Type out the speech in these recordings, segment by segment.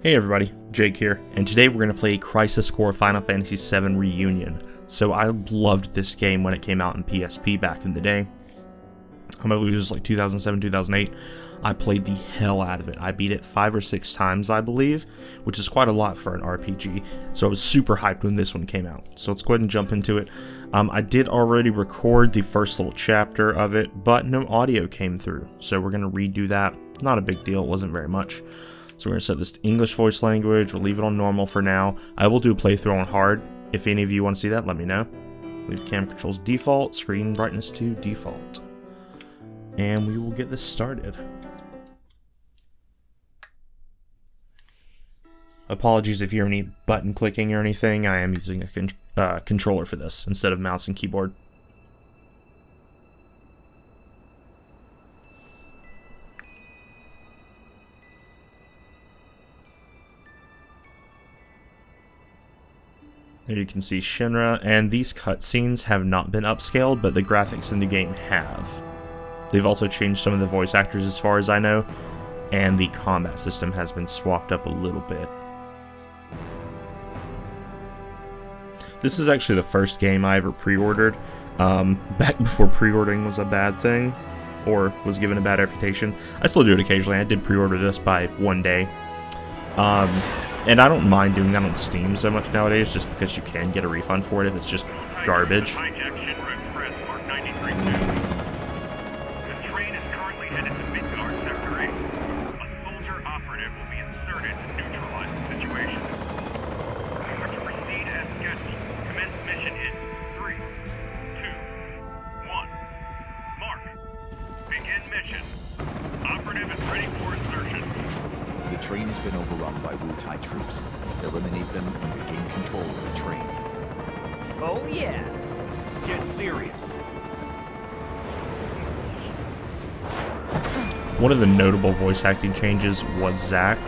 Hey everybody, Jake here, and today we're going to play Crisis Core Final Fantasy VII Reunion. So I loved this game when it came out in PSP back in the day. I believe it was like 2007, 2008. I played the hell out of it. I beat it 5 or 6 times, I believe, which is quite a lot for an RPG. So I was super hyped when this one came out. So let's go ahead and jump into it. I did already record the first little chapter of it, but no audio came through. So we're going to redo that. Not a big deal, it wasn't very much. So we're going to set this to English voice language. We'll leave it on normal for now. I will do a playthrough on hard. If any of you want to see that, let me know. Leave camera controls default, screen brightness to default. And we will get this started. Apologies if you hear any button clicking or anything. I am using a controller for this instead of mouse and keyboard. There you can see Shinra, and these cutscenes have not been upscaled, but the graphics in the game have. They've also changed some of the voice actors as far as I know, and the combat system has been swapped up a little bit. This is actually the first game I ever pre-ordered, back before pre-ordering was a bad thing, or was given a bad reputation. I still do it occasionally. I did pre-order this by one day. And I don't mind doing that on Steam so much nowadays, just because you can get a refund for it if it's just garbage. The train is currently headed to Midgard Sector 8. A soldier operative will be inserted to neutralize the situation. To proceed as scheduled, commence mission in 3, 2, 1. Mark. Begin mission. Operative is ready for insertion. The train has been overrun by Wu-Tai troops. Eliminate them and regain control of the train. Oh yeah! Get serious. One of the notable voice acting changes was Zack.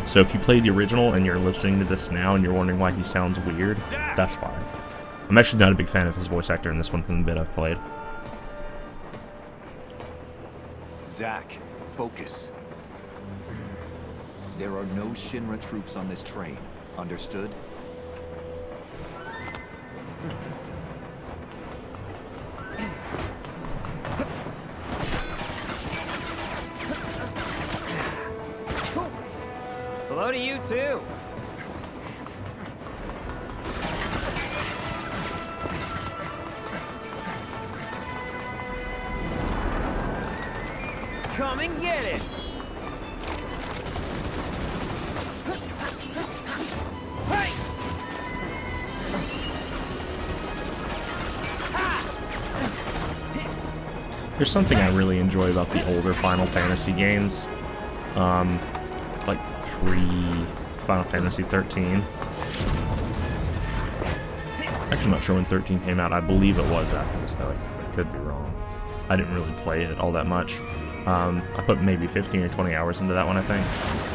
So if you played the original and you're listening to this now and you're wondering why he sounds weird, that's why. I'm actually not a big fan of his voice actor in this one from the bit I've played. Zack, focus. There are no Shinra troops on this train. Understood? Hello to you too. Come and get it. There's something I really enjoy about the older Final Fantasy games, like pre-Final Fantasy 13. Actually, I'm not sure when 13 came out. I believe it was after this, though. I could be wrong. I didn't really play it all that much. I put maybe 15 or 20 hours into that one, I think.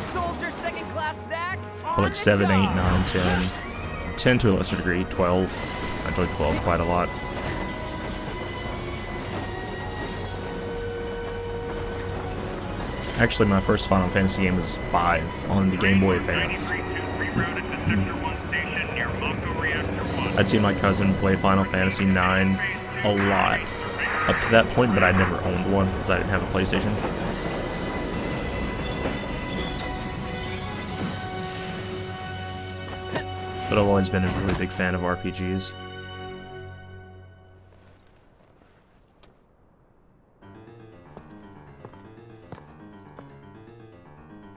Soldier second class Zack. But like 7, 8, 9, 10. 10 to a lesser degree, 12. I enjoyed 12 quite a lot. Actually, my first Final Fantasy game was 5 on the Game Boy Advance. I'd seen my cousin play Final Fantasy 9 a lot up to that point, but I never owned one because I didn't have a PlayStation. But I've always been a really big fan of RPGs.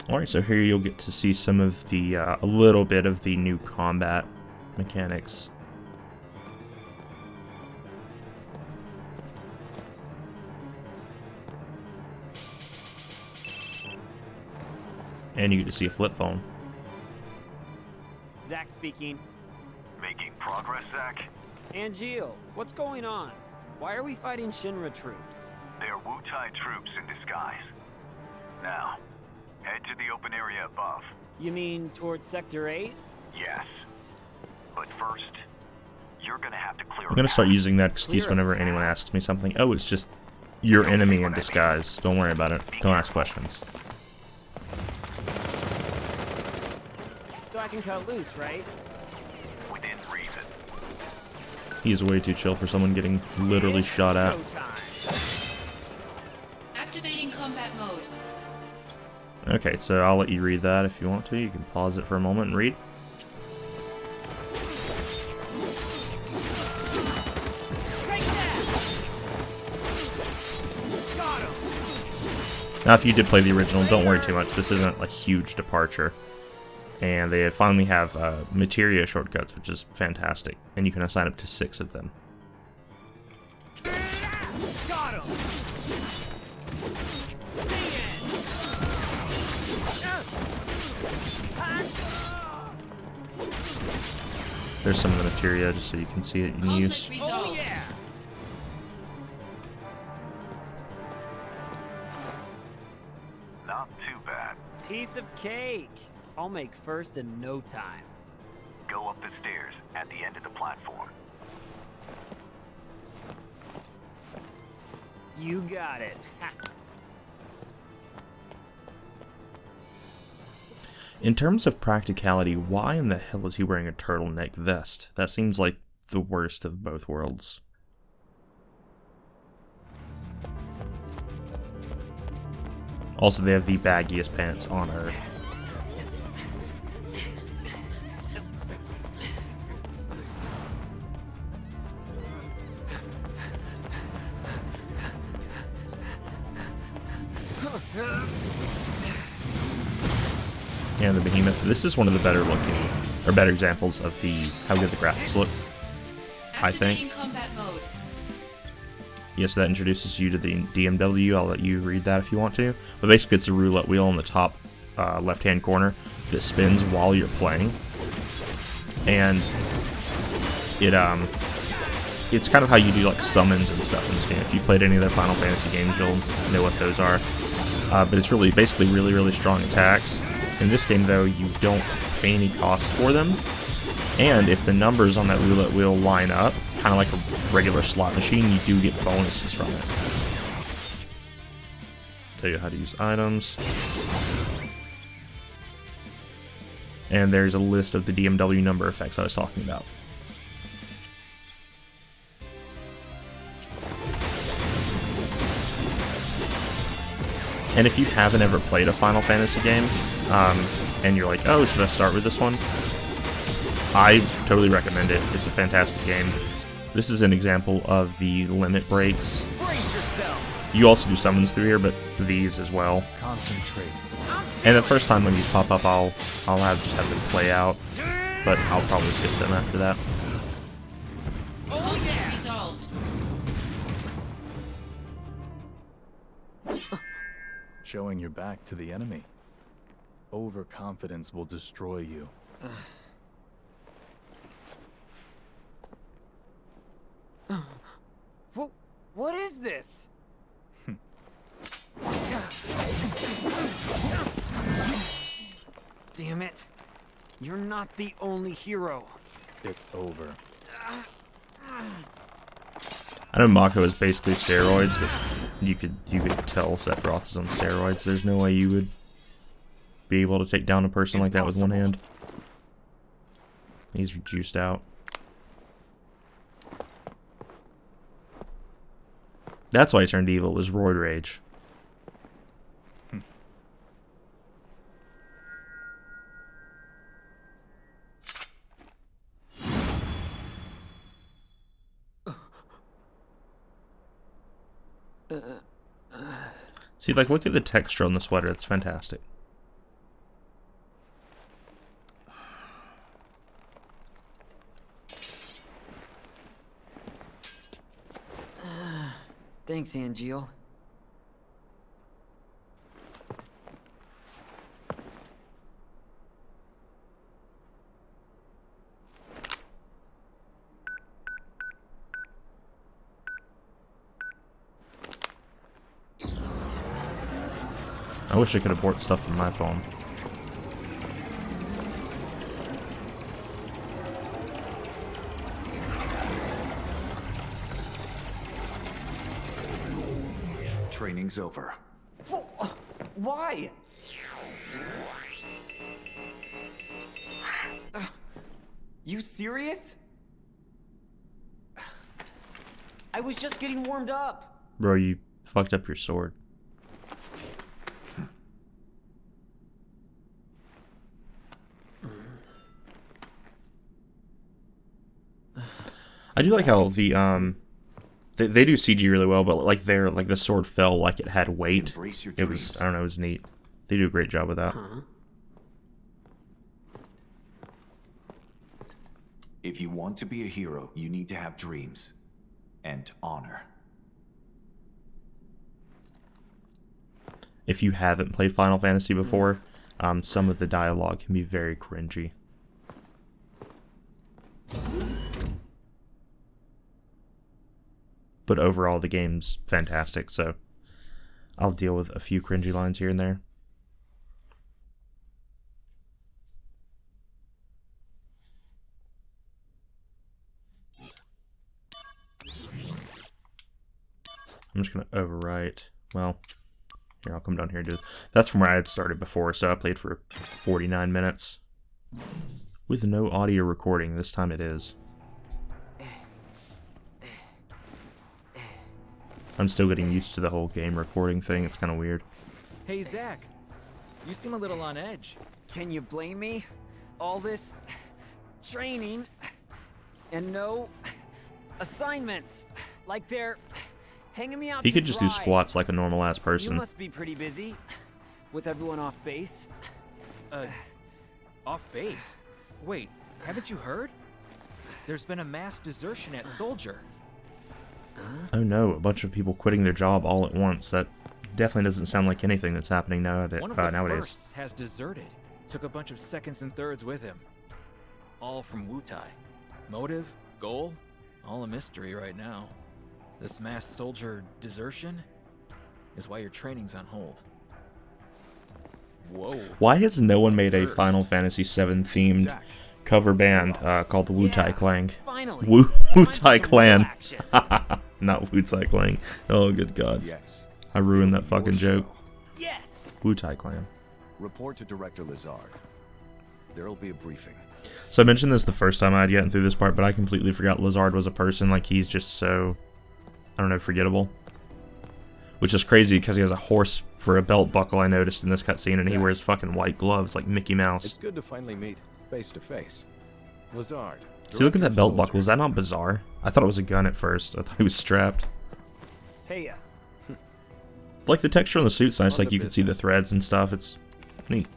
Alright, so here you'll get to see some of the, a little bit of the new combat mechanics. And you get to see a flip phone. Zack speaking. Making progress, Zack? Angeal, what's going on? Why are we fighting Shinra troops? They are Wu-Tai troops in disguise. Now, head to the open area above. You mean towards Sector 8? Yes. But first, you're gonna have to clear. I'm gonna start using that excuse whenever anyone asks me something. Oh, it's just your enemy in disguise. Don't worry about it. Don't ask questions. So I can cut loose, right? Within reason. He is way too chill for someone getting literally shot at. Showtime. Activating combat mode. Okay, so I'll let you read that if you want to. You can pause it for a moment and read. Take that! Got him! Now, if you did play the original, don't worry too much. This isn't a huge departure. And they finally have materia shortcuts, which is fantastic. And you can assign up to 6 of them. Got him! There's some of the materia, just so you can see it in use. Conflict Oh resolved. yeah! Not too bad. Piece of cake. I'll make first in no time. Go up the stairs at the end of the platform. You got it. In terms of practicality, why in the hell is he wearing a turtleneck vest? That seems like the worst of both worlds. Also, they have the baggiest pants on Earth. And the behemoth. This is one of the better looking, or better examples of the how good the graphics look. I think. Activating combat mode. Yes, that introduces you to the DMW. I'll let you read that if you want to. But basically, it's a roulette wheel in the top left-hand corner that spins while you're playing, and it's kind of how you do like summons and stuff in this game. If you've played any of the Final Fantasy games, you'll know what those are. But it's really basically really strong attacks. In this game, though, you don't pay any cost for them, and if the numbers on that roulette wheel line up, kind of like a regular slot machine, you do get bonuses from it. Tell you how to use items. And there's a list of the DMW number effects I was talking about. And if you haven't ever played a Final Fantasy game, and you're like, oh, should I start with this one? I totally recommend it. It's a fantastic game. This is an example of the limit breaks. Brace yourself. You also do summons through here, but these as well. Concentrate. And the first time when these pop up, I'll just have them play out, but I'll probably skip them after that. Conflict resolved. Showing your back to the enemy. Overconfidence will destroy you. What is this? Damn it. You're not the only hero. It's over. I know Mako is basically steroids, but you could tell Sephiroth is on steroids. There's no way you would be able to take down a person like that with one hand. He's juiced out. That's why he turned evil, was roid rage. See, like, look at the texture on the sweater. It's fantastic. Thanks, Angeal. I wish I could abort stuff from my phone. Training's over. Why? you serious? I was just getting warmed up. Bro, you fucked up your sword. I do like how the they do CG really well, but like the sword fell like it had weight. Embrace your It was, dreams. I don't know, it was neat. They do a great job with that. If you want to be a hero, you need to have dreams and honor. If you haven't played Final Fantasy before, some of the dialogue can be very cringy. But overall, the game's fantastic, so I'll deal with a few cringy lines here and there. I'm just going to overwrite. Well, here, I'll come down here and do it. That's from where I had started before, so I played for 49 minutes. With no audio recording, this time it is. I'm still getting used to the whole game recording thing, it's kind of weird. Hey, Zach. You seem a little on edge. Can you blame me? All this training and no assignments. Like they're hanging me out He to could just do dry. squats like a normal ass You person. must be pretty busy with everyone off base. Off base? Wait, haven't you heard? There's been a mass desertion at Soldier. Oh no, a bunch of people quitting their job all at once. That definitely doesn't sound like anything that's happening nowadays. One of the firsts has deserted. Took a bunch of seconds and thirds with him. All from Wutai. Motive? Goal? All a mystery right now. This mass soldier desertion is why your training's on hold. Whoa. Why has no one made a First. Final Fantasy VII themed Zach, cover band called the Wutai Clan? Finally. Wutai Clan. Action. Not Wutai Clan. Oh, good God. yes. I ruined that Your fucking joke. show. Yes. Wutai Clan. Report to Director Lazard. There'll be a briefing. So I mentioned this the first time I had gotten through this part, but I completely forgot Lazard was a person. Like, he's just so, I don't know, forgettable. Which is crazy because he has a horse for a belt buckle, I noticed in this cutscene, and he wears fucking white gloves like Mickey Mouse. It's good to finally meet face to face. Lazard. See, look at that belt Soldier. buckle. Is that not bizarre? I thought it was a gun at first. I thought he was strapped. Hey, Like, the texture on the suit's nice. On Like, to you can see the business. threads and stuff. It's neat.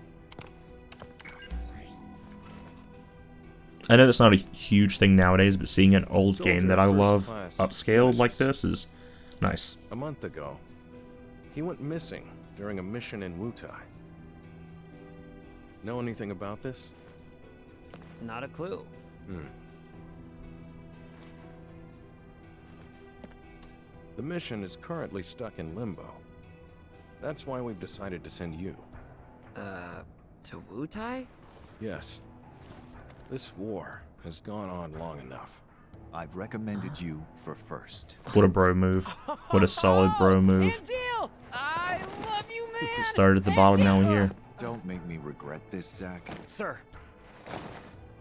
I know that's not a huge thing nowadays, but seeing an old game Soldier that I first love class upscaled like Genesis. this is nice. A month ago, he went missing during a mission in Wutai. Know anything about this? not a clue. The mission is currently stuck in limbo. That's why we've decided to send you. To Wutai? Yes. This war has gone on long enough. I've recommended you for first. What a bro move. What a solid bro move. Hand deal! I love you, man! Started at the bottom, now we're here. Don't make me regret this, Zach. Sir,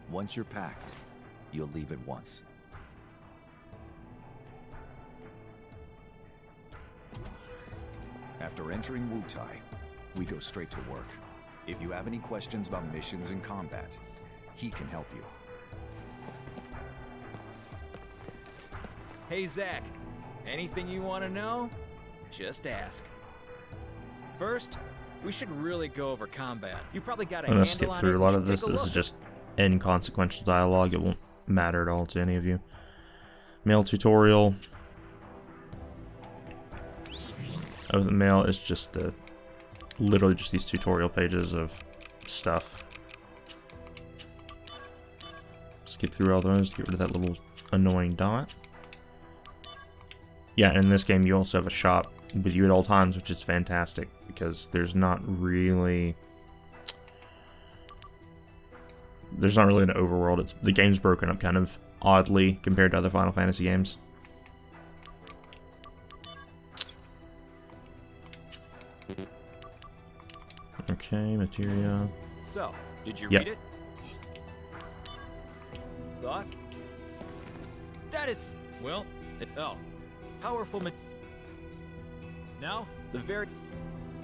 Once you're packed, you'll leave at once. After entering Wutai, we go straight to work. If you have any questions about missions and combat, he can help you. Hey, Zach. Anything you want to know? Just ask. First, we should really go over combat. You probably got a I'm gonna handle skip on through it. a lot You of should this. take a This is look. just inconsequential dialogue. It won't matter at all to any of you. Mail tutorial. Oh, the mail is just literally just these tutorial pages of stuff. Skip through all those to get rid of that little annoying dot. Yeah, in this game you also have a shop with you at all times, which is fantastic because there's not really an overworld. The game's broken up kind of oddly compared to other Final Fantasy games. Okay, materia. So, did you Yep. read it? thought? That is, well, oh, powerful. Now, the very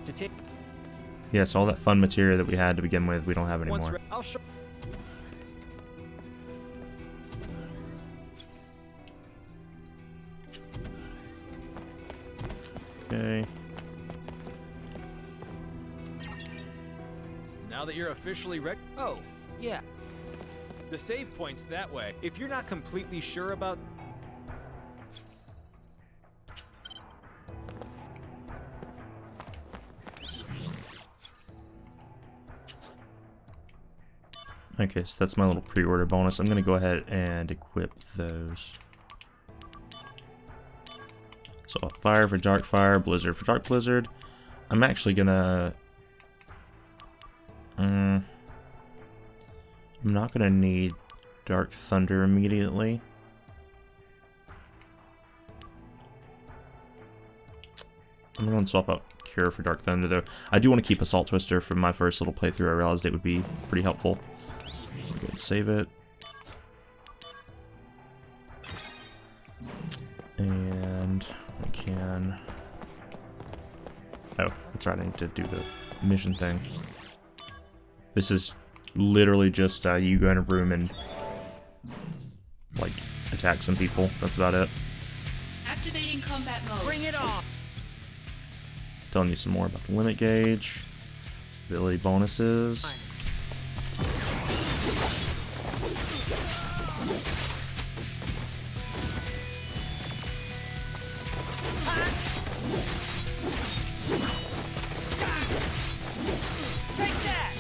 to take. Yes, all that fun material that we had to begin with, we don't have Once anymore. I'll show. Okay. Now that you're officially ready. Oh, yeah. The save point's that way. If you're not completely sure about. Okay, so that's my little pre-order bonus. I'm gonna go ahead and equip those. So fire for dark fire, blizzard for dark blizzard. I'm actually gonna. I'm not gonna need dark thunder immediately. I'm gonna swap out cure for dark thunder though. I do want to keep assault twister from my first little playthrough. I realized it would be pretty helpful. Go ahead and save it. And we can. Oh, that's right. I need to do the mission thing. This is literally just you go in a room and like attack some people. That's about it. Activating combat mode. Bring it on! Telling you some more about the limit gauge, ability bonuses. Take that!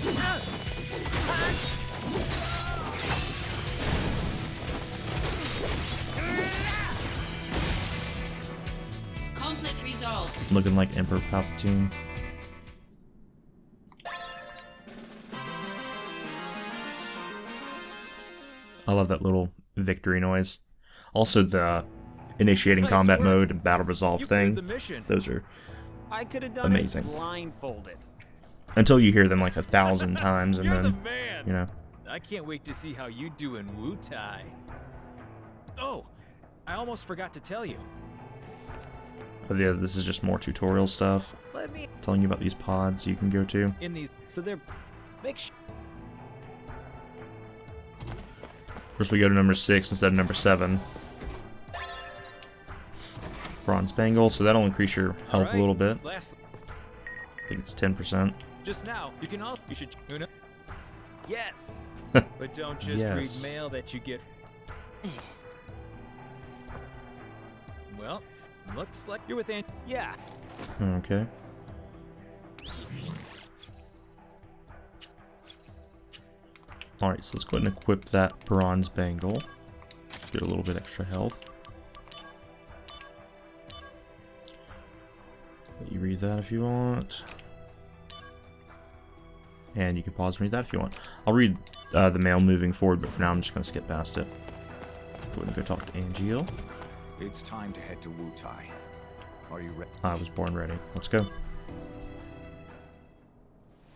Conflict resolved. Looking like Emperor Palpatine. I love that little victory noise. Also the initiating Nice combat work. mode and battle resolve You cleared thing. the mission. Those are I could have done amazing. it blindfolded. Until you hear them like 1,000 times and You're the then, man. you know. I can't wait to see how you do in Wu-Tai. Oh, I almost forgot to tell you. But yeah, this is just more tutorial stuff. Let me. Telling you about these pods you can go to. In these, So they're. Make sure. Of course, we go to number 6 instead of number 7. Bronze Bangle, so that'll increase your health a little bit. Last, I think it's 10%. just now, you can all. You should. You know, Yes! but don't just Yes. read mail that you get. Well, looks like you're with Aunt. Yeah. Okay. Alright, so let's go ahead and equip that Bronze Bangle. Get a little bit extra health. Let you read that if you want. And you can pause and read that if you want. I'll read the mail moving forward, but for now I'm just going to skip past it. Go ahead and go talk to Angeal. It's time to head to Wu-Tai. Are you ready? I was born ready. Let's go.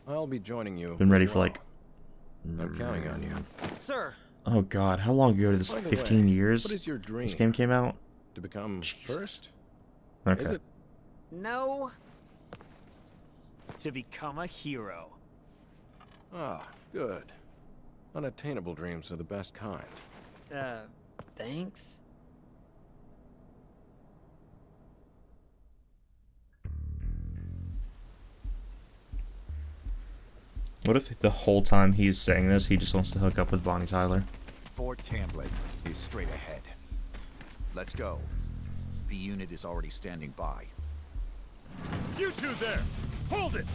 I'll be joining you. Been ready as for well. like... I'm counting on you. Sir! Oh god, how long ago did this? By the 15 way, years? What is your dream? This game came out? To become Jesus. first? Okay. Is it? No. To become a hero. Ah, good. Unattainable dreams are the best kind. Thanks? What if the whole time he's saying this, he just wants to hook up with Bonnie Tyler? Fort Tamblet is straight ahead. Let's go. The unit is already standing by. You two there! Hold it!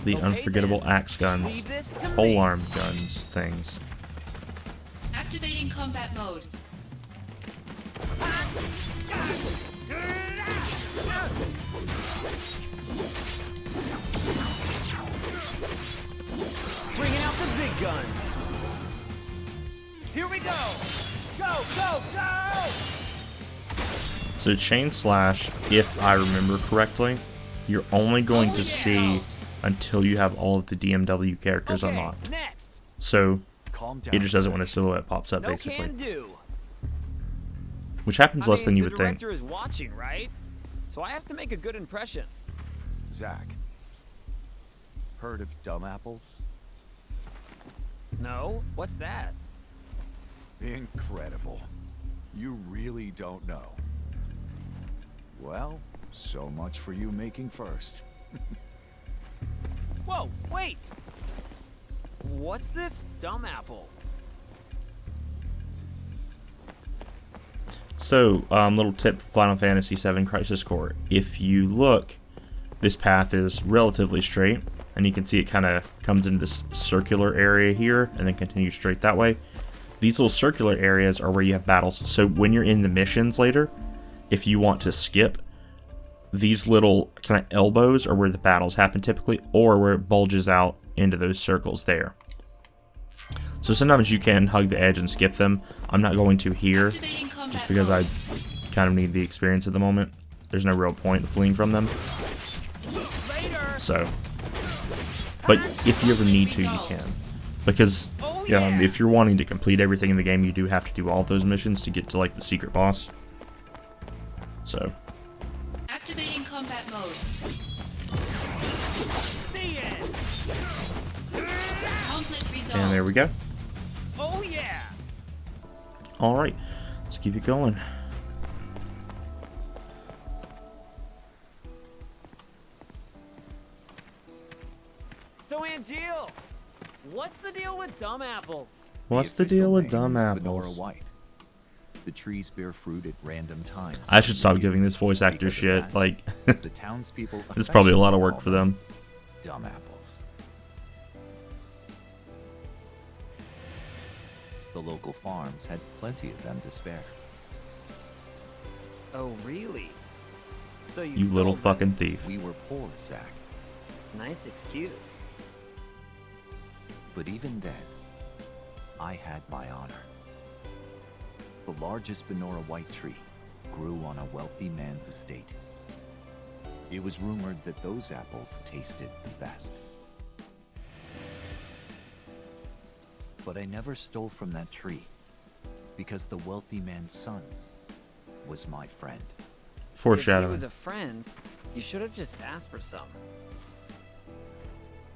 The Okay, unforgettable then. axe guns, Leave this to me. polearm guns, things. Activating combat mode. Bringing out the big guns. Here we go! Go, go, go! So Chain Slash, if I remember correctly, you're only going to Holy see hell. until you have all of the DMW characters Okay, unlocked. next! So Calm down. He just doesn't Zack. when a silhouette pops up, No basically. can do. Which happens less than you would the think. director is watching, right? So I have to make a good impression. Zack. Heard of dumb apples? No? What's that? Incredible. You really don't know. Well, so much for you making first. Whoa, wait! What's this dumb apple? So, little tip for Final Fantasy VII Crisis Core. If you look, this path is relatively straight, and you can see it kind of comes into this circular area here, and then continues straight that way. These little circular areas are where you have battles. So when you're in the missions later, if you want to skip, these little kind of elbows are where the battles happen typically, or where it bulges out into those circles there. So sometimes you can hug the edge and skip them. I'm not going to here, Activating combat just because I mode. kind of need the experience at the moment. There's no real point in fleeing from them. So, but if you ever need to, you can. Because if you're wanting to complete everything in the game, you do have to do all of those missions to get to like the secret boss. So, Activating combat mode. Conflict resolved. and there we go. Oh yeah! Alright, let's keep it going. So Angeal, what's the deal with dumb apples? What's the official deal with name dumb is Venora apples? White. The trees bear fruit at random times. I should stop giving this voice actor Because of shit. that, Like, the townspeople. it's probably a lot of affectionately work for call them. Dumb apples. The local farms had plenty of them to spare. Oh really? So you You little stole them. fucking thief. We were poor, Zack. Nice excuse. But even then, I had my honor. The largest Venora White tree grew on a wealthy man's estate. It was rumored that those apples tasted the best. But I never stole from that tree, because the wealthy man's son was my friend. If he Foreshadowing. was a friend, you should have just asked for some.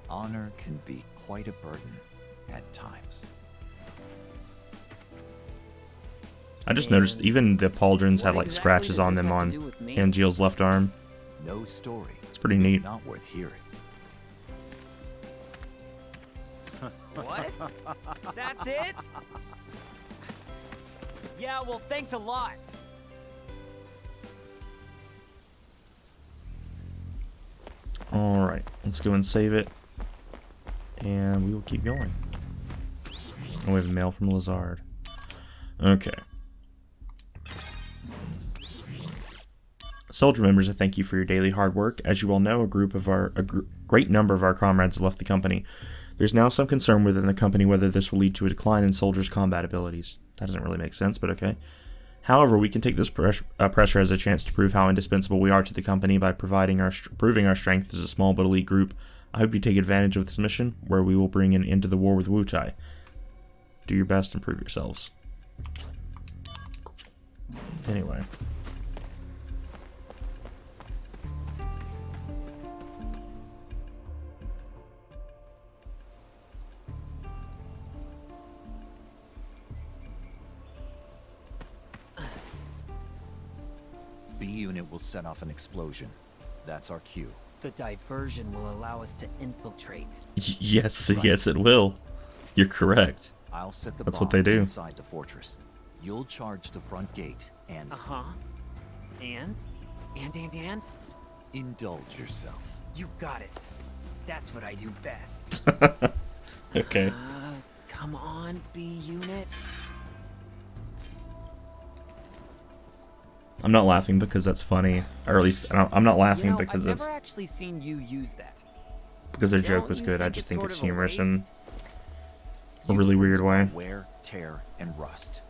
Honor can be quite a burden at times. I just noticed even the pauldrons have What like exactly scratches does on this them have to on do with me? Angeal's left arm. No story. It's pretty is neat. not worth hearing. What? That's it? Yeah, well, thanks a lot. Alright, let's go and save it. And we will keep going. Oh, we have a mail from Lazard. Okay. Soldier members, I thank you for your daily hard work. As you all know, a great number of our comrades have left the company. There's now some concern within the company whether this will lead to a decline in soldiers' combat abilities. That doesn't really make sense, but okay. However, we can take this pressure as a chance to prove how indispensable we are to the company by proving our strength as a small but elite group. I hope you take advantage of this mission, where we will bring an end to the war with Wutai. Do your best and prove yourselves. Anyway. B unit will set off an explosion. That's our cue. The diversion will allow us to infiltrate. Yes, yes it will. You're correct. I'll set the That's bomb what they do. inside the fortress. You'll charge the front gate and Uh-huh. And? And? indulge yourself. You got it. That's what I do best. Okay. Come on, B unit. I'm not laughing because that's funny, or at least I'm not laughing You know, because I've of never actually seen you use that. their joke Don't was you good. I just think sort it's of a humorous in waste? a really weird way. Wear, tear, and rust.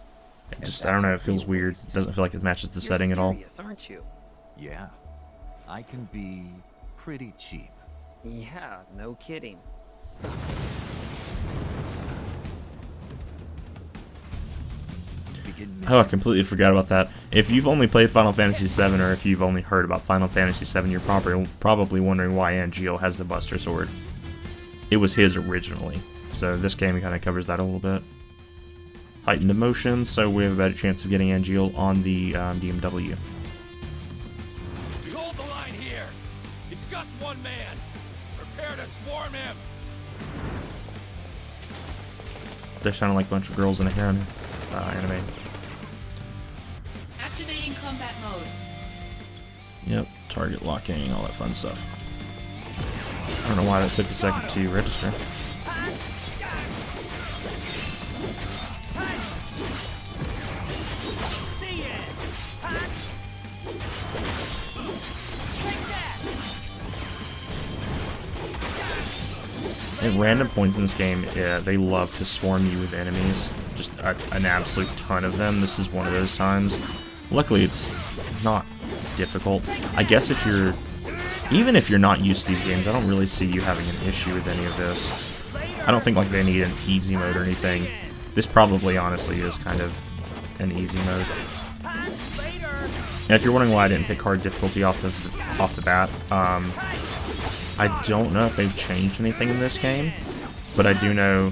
It And just I don't that's know. a It feels real weird. waste. It doesn't feel like it matches the You're setting at all. serious, aren't you? Yeah, I can be pretty cheap. Yeah, no kidding. hidden Oh, I mission. completely forgot about that. If you've only played Final Fantasy VII, or if you've only heard about Final Fantasy VII, you're probably wondering why Angeal has the Buster Sword. It was his originally, so this game kind of covers that a little bit. Heightened emotions, so we have a better chance of getting Angeal on the DMW. Hold the line here. It's just one man. Prepare to swarm him. They sound like a bunch of girls in a harem anime. Activating combat mode. Yep, target locking, all that fun stuff. I don't know why that took a second to register. At random points in this game, yeah, they love to swarm you with enemies. Just an absolute ton of them. This is one of those times. Luckily, it's not difficult. I guess if you're... Even if you're not used to these games, I don't really see you having an issue with any of this. I don't think like they need an easy mode or anything. This probably, honestly, is kind of an easy mode. And if you're wondering why I didn't pick hard difficulty off the bat, I don't know if they've changed anything in this game, but I do know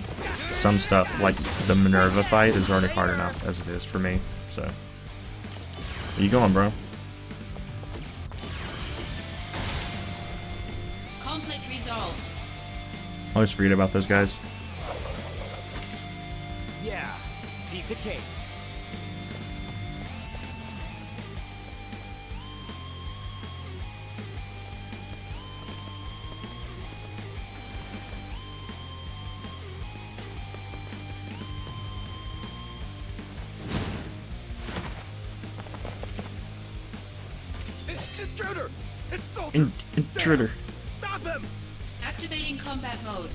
some stuff, like the Minerva fight, is already hard enough as it is for me, so. Where you going, bro? Conflict resolved. I always forget about those guys. Yeah, piece of cake. Intruder! It's Soldier! Intruder. Stop him! Activating combat mode.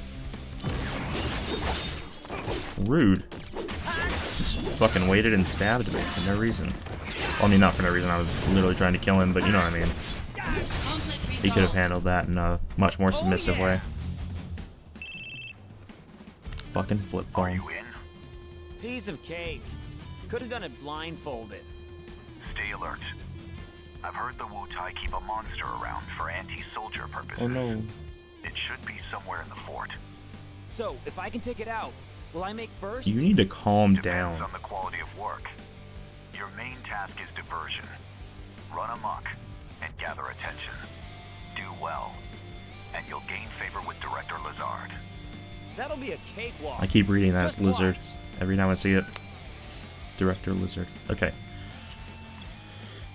Rude. Just fucking waited and stabbed me for no reason. Well, I mean, not for no reason. I was literally trying to kill him, but you know what I mean. Conflict resolved. He could have handled that in a much more submissive way. Fucking flip phone. in? Piece of cake. Could have done it blindfolded. Stay alert. I've heard the Wu-Tai keep a monster around for anti-soldier purposes. Oh no. It should be somewhere in the fort. So, if I can take it out, will I make first? You need to calm Depends down. on the quality of work. Your main task is diversion. Run amok and gather attention. Do well, and you'll gain favor with Director Lazard. That'll be a cakewalk. I keep reading that Just lizard watch. every time I see it. Director Lizard. Okay.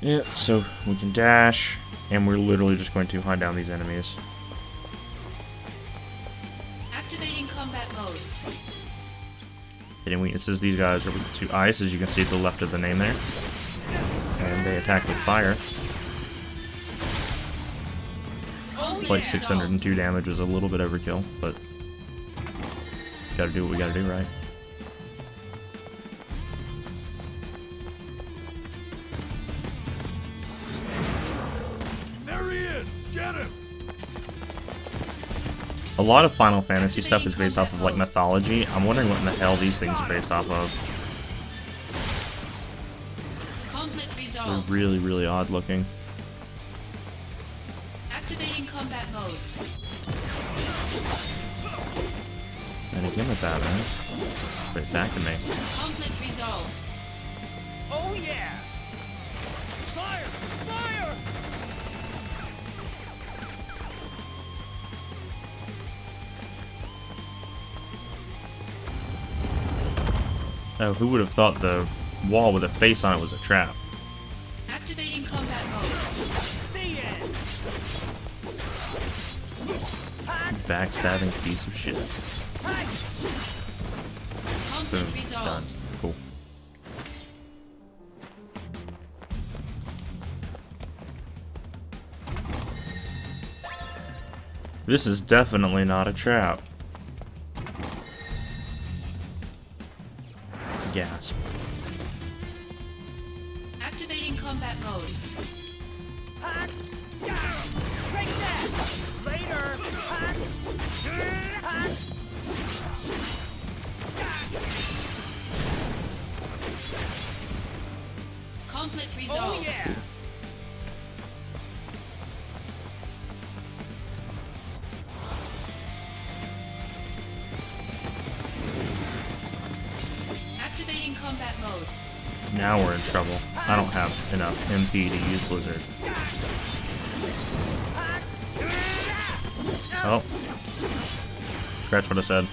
Yeah, so we can dash, and we're literally just going to hunt down these enemies. Activating combat mode. Hitting weaknesses, these guys are weak to ice, as you can see to the left of the name there. And they attack with fire. Conflict Like resolved. 602 damage is a little bit overkill, but gotta do what we gotta do, right? There he is! Get him! A lot of Final Fantasy stuff is based off of like mythology. I'm wondering what in the hell these things are based off of. Conflict They're resolved. really, really odd looking. Activating combat mode. And again with that, man. Put it back to me. Conflict resolved. Oh yeah! Fire! Fire! Oh, who would have thought the wall with a face on it was a trap? Activating combat mode. The end! Backstabbing piece of shit. Boom. Conflict resolved. Done. Cool. This is definitely not a trap. Gasp. Activating combat mode. Take that! Later! Conflict Oh resolved. yeah! Activating combat mode. Now we're in trouble. I don't have enough MP to use Blizzard. Oh. Scratch what I said.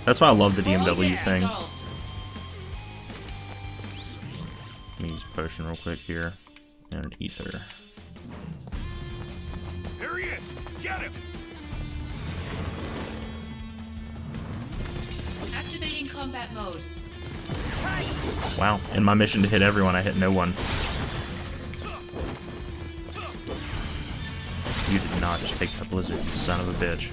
That's why I love the DMW thing. Resolved. Let me use a potion real quick here. And an ether. Here he is! Get him! Activating combat mode. Wow. In my mission to hit everyone, I hit no one. You did not just take the Blizzard, you son of a bitch.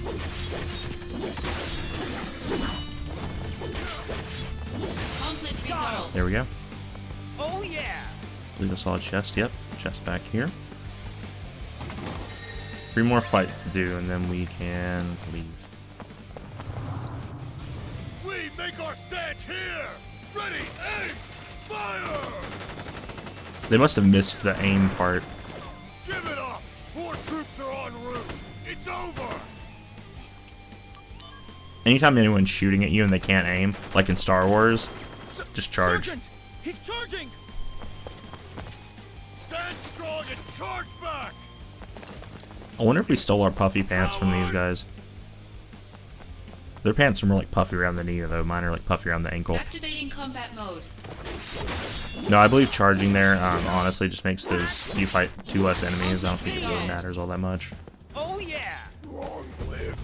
Conflict resolved. There we go. Oh yeah! I believe I saw a chest. Yep, chest back here. 3 more fights to do, and then we can leave. We make our stand here! Ready, aim, fire! They must have missed the aim part. Give it up! More troops are en route! It's over! Anytime anyone's shooting at you and they can't aim, like in Star Wars, just charge. Sergeant! He's charging! Stand strong and charge back! I wonder if we stole our puffy pants from these guys. Their pants are more like puffy around the knee, though. Mine are like puffy around the ankle. Activating combat mode. No, I believe charging there, honestly, just makes you fight 2 less enemies. I don't think it really matters all that much. Oh yeah! Long live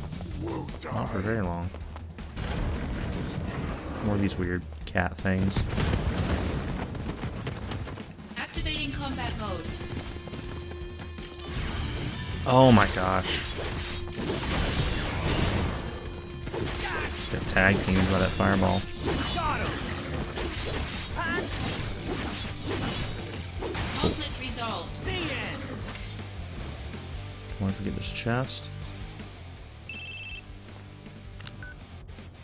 Wu Not for very long. More of these weird cat things. Activating combat mode. Oh my gosh. Got tag teamed by that fireball. Got him! Conflict resolved. The end! I want to forget this chest.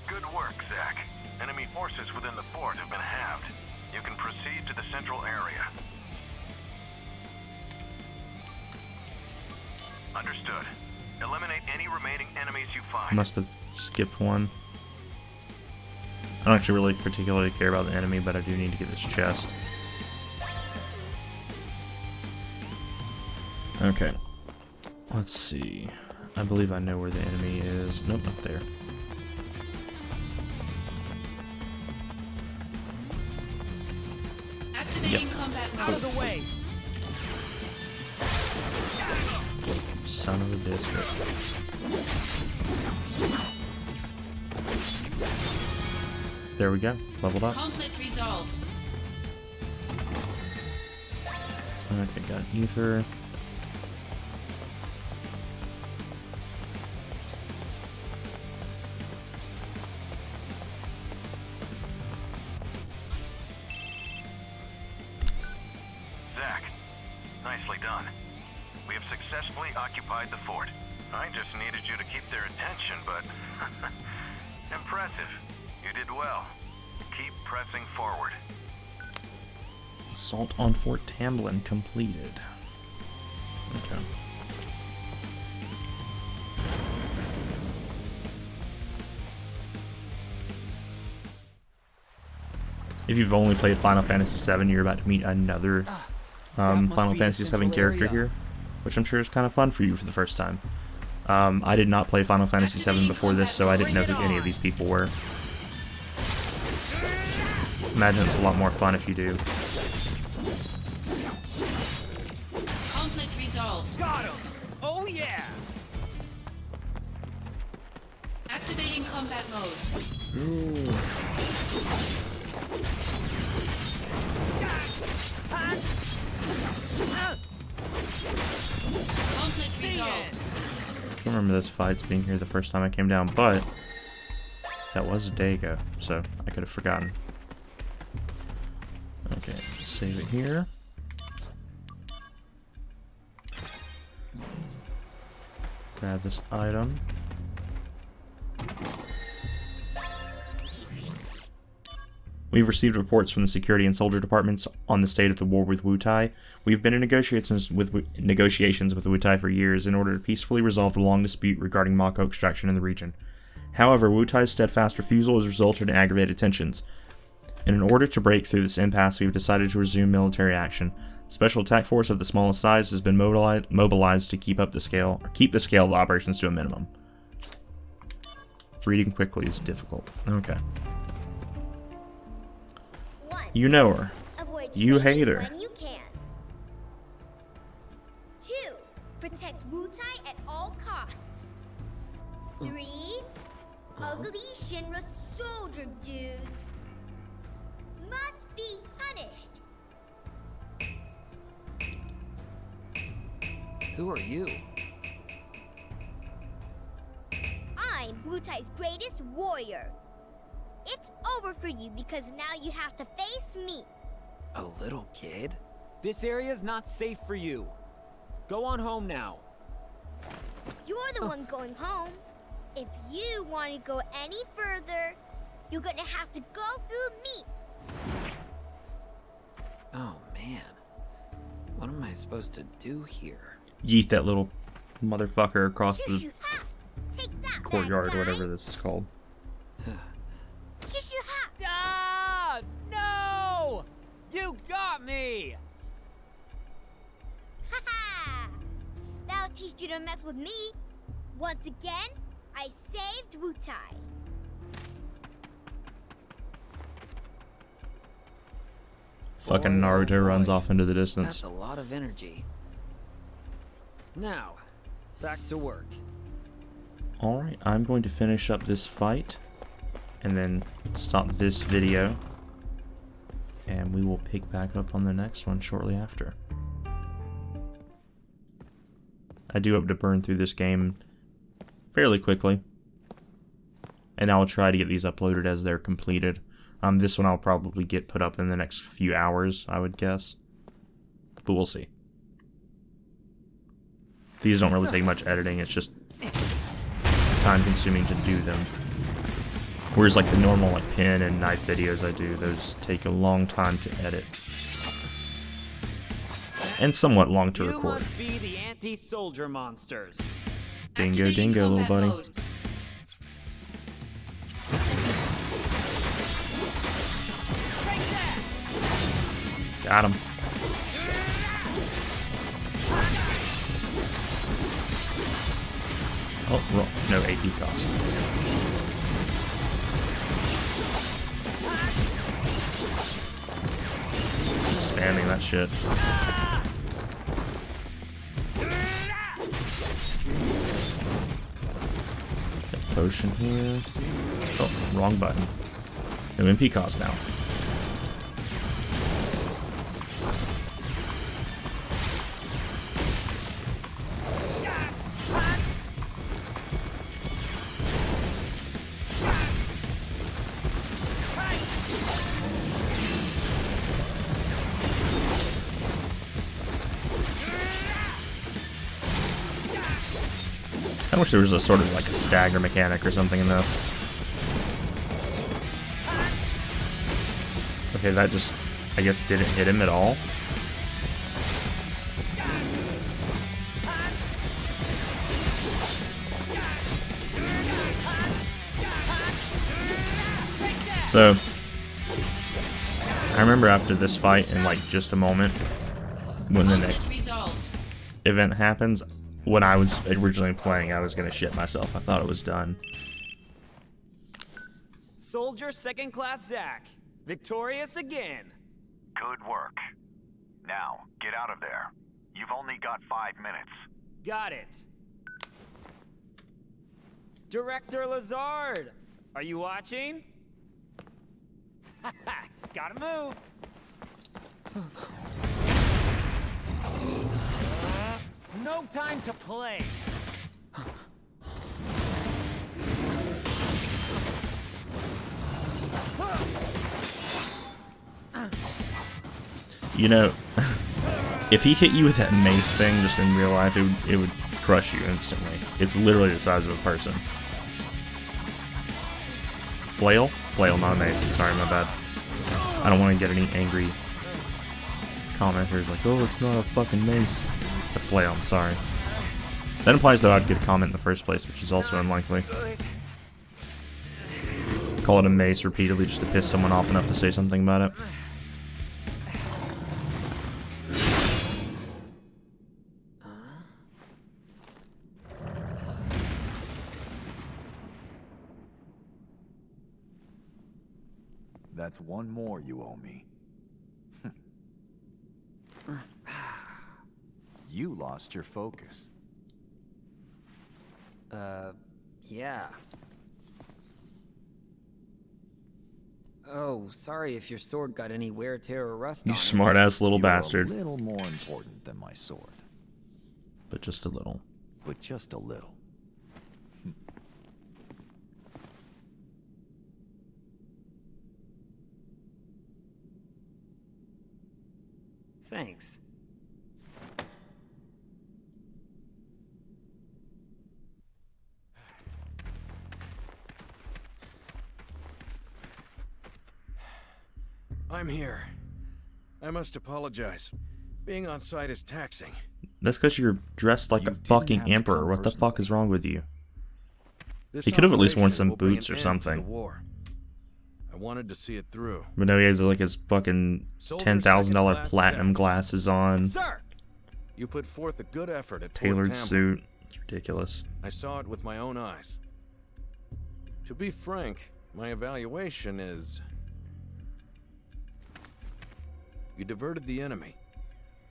Good work, Zach. Enemy forces within the fort have been halved. You can proceed to the central area. Understood. Eliminate any remaining enemies you find. Must have skipped one. I don't actually really particularly care about the enemy, but I do need to get this chest. Okay. Let's see. I believe I know where the enemy is. Nope, not there. Activating combat Out of mode. the way! Son of a biscuit. There we go. Leveled up. Conflict resolved. Okay, got ether. Zach, nicely done. We have successfully occupied the fort. I just needed you to keep their attention, but... impressive. You did well. Keep pressing forward. Assault on Fort Tamblin completed. Okay. If you've only played Final Fantasy VII, you're about to meet another must Final be the Fantasy VII central character area. here, which I'm sure is kind of fun for you for the first time. I did not play Final Fantasy VII before this, so I didn't know who any of these people were. Imagine it's a lot more fun if you do. Conflict resolved. Got him! Oh yeah! Activating combat mode. Conflict resolved. I can't remember those fights being here the first time I came down, but that was a day ago, so I could have forgotten. Okay, save it here. Grab this item. We've received reports from the security and soldier departments on the state of the war with Wutai. We've been in negotiations with Wutai for years in order to peacefully resolve the long dispute regarding Mako extraction in the region. However, Wutai's steadfast refusal has resulted in aggravated tensions. And in order to break through this impasse, we've decided to resume military action. Special attack force of the smallest size has been mobilized to keep the scale of operations to a minimum. Reading quickly is difficult. Okay. 1. You know her. Avoid You training hate her. when you can. 2. Protect Wutai at all costs. 3. Ugly Shinra soldier dudes must be punished. Who are you? I'm Wutai's greatest warrior. It's over for you because now you have to face me. A little kid? This area's not safe for you. Go on home now. You're the one going home. If you want to go any further, you're gonna have to go through me. Oh man. What am I supposed to do here? Yeet that little motherfucker across the Shush-you-ha! Take that, courtyard, bad or guy. whatever this is called. Shush-you-ha! Ah! No! You got me! Ha-ha! That'll teach you to mess with me. Once again, I saved Wutai. Fucking Boy, oh Naruto runs boy. off into the distance. That's a lot of energy. Now, back to work. Alright, I'm going to finish up this fight and then stop this video, and we will pick back up on the next one shortly after. I do hope to burn through this game fairly quickly, and I'll try to get these uploaded as they're completed. This one I'll probably get put up in the next few hours, I would guess, but we'll see. These don't really take much editing, it's just time-consuming to do them. Whereas like the normal like pin and knife videos I do, those take a long time to edit. And somewhat long to You record. must be the anti-soldier monsters. Dingo Activating dingo, little combat buddy. mode. Got him. Oh, wrong. No AP cost. Keep spamming that shit. Got a potion here. Oh, wrong button. No MP cost now. I wish there was a sort of like a stagger mechanic or something in this. Okay, that just, I guess, didn't hit him at all. So, I remember after this fight, in like just a moment, when the Conflict next resolved. event happens, when I was originally playing, I was gonna shit myself. I thought it was done. Soldier second class Zach. Victorious again. Good work. Now, get out of there. You've only got 5 minutes. Got it. Director Lazard, are you watching? Gotta move. No time to play. You know, if he hit you with that mace thing just in real life, it would crush you instantly. It's literally the size of a person. Flail? Flail, not a mace. Sorry, my bad. I don't want to get any angry commenters like, oh, it's not a fucking mace. It's a flail, I'm sorry. That implies that I'd get a comment in the first place, which is also unlikely. Call it a mace repeatedly just to piss someone off enough to say something about it. That's one more you owe me. You lost your focus. Yeah. Oh, sorry if your sword got any wear, tear, or rust on You it. smart-ass little You're bastard. a little more important than my sword. But just a little. But just a little. Thanks. I'm here. I must apologize. Being on site is taxing. That's because you're dressed like You a didn't fucking have to emperor. come What the fuck personally. is wrong with you? This He could have at least worn operation some will bring boots an or end to something. the war. I wanted to see it through. But no, he has like his fucking Soldier $10,000 second-class platinum Jack. glasses on. Sir! You put forth a good effort at Fort Tailored Tampa. suit. It's ridiculous. I saw it with my own eyes. To be frank, my evaluation is... You diverted the enemy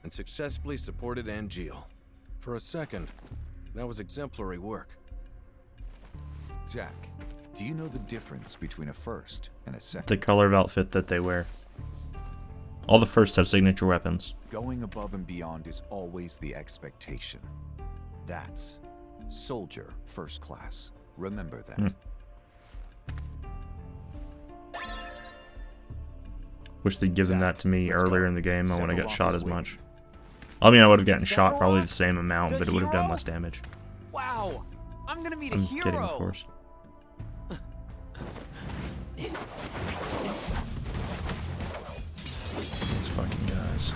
and successfully supported Angeal. For a second, that was exemplary work. Jack, do you know the difference between a first and a second? The color of outfit that they wear. All the firsts have signature weapons. Going above and beyond is always the expectation. That's soldier first class. Remember that. Wish they'd given that to me Let's earlier go. in the game. I wouldn't have got Sephiroth shot is as waiting. much. I mean, I would have gotten shot probably Sephiroth? the same amount, The but it would have done hero? less damage. Wow! I'm gonna meet a I'm hero! kidding, of course. These fucking guys.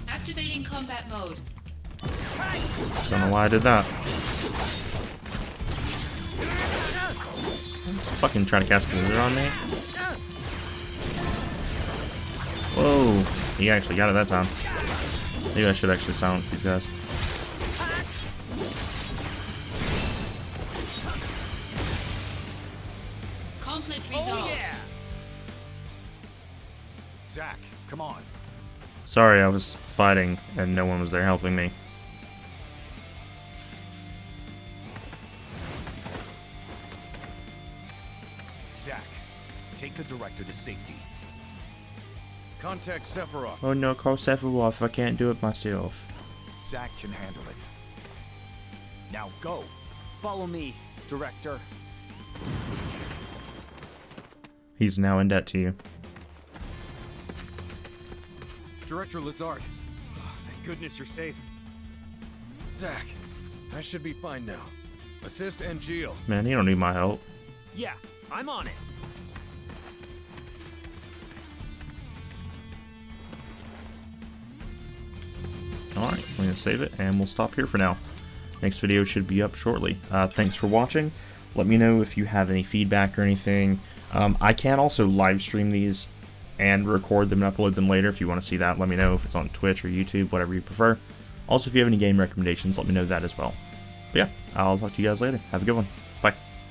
Activating combat mode. Don't know why I did that. Fucking trying to cast Blizzard on me. Whoa. He actually got it that time. Maybe I should actually silence these guys. Conflict Oh resolved. yeah! Zach, come on. Sorry, I was fighting and no one was there helping me. Zach, take the director to safety. Contact Sephiroth. Oh no, call Sephiroth, I can't do it myself. Zach can handle it. Now go. Follow me, director. He's now in debt to you. Director Lazard. Oh, thank goodness you're safe. Zach, I should be fine now. Assist Angeal. Man, you don't need my help. Yeah, I'm on it. Alright, I'm going to save it, and we'll stop here for now. Next video should be up shortly. Thanks for watching. Let me know if you have any feedback or anything. I can also live stream these and record them and upload them later. If you want to see that, let me know if it's on Twitch or YouTube, whatever you prefer. Also, if you have any game recommendations, let me know that as well. But yeah, I'll talk to you guys later. Have a good one.